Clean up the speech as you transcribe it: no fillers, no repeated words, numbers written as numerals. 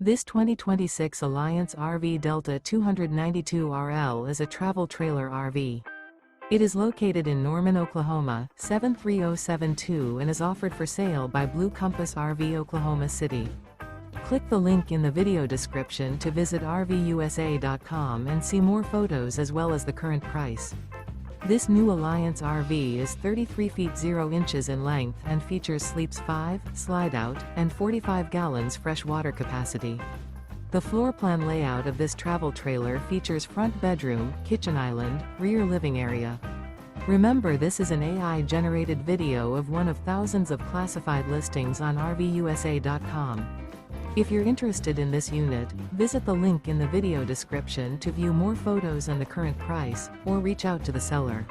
This 2026 Alliance RV Delta 292RL is a travel trailer RV. It is located in Norman, Oklahoma, 73072 and is offered for sale by Blue Compass RV Oklahoma City. Click the link in the video description to visit RVUSA.com and see more photos as well as the current price. This new Alliance RV is 33 feet 0 inches in length and features sleeps 5, slide-out, and 45 gallons fresh water capacity. The floor plan layout of this travel trailer features front bedroom, kitchen island, rear living area. Remember, this is an AI-generated video of one of thousands of classified listings on RVUSA.com. If you're interested in this unit, visit the link in the video description to view more photos and the current price, or reach out to the seller.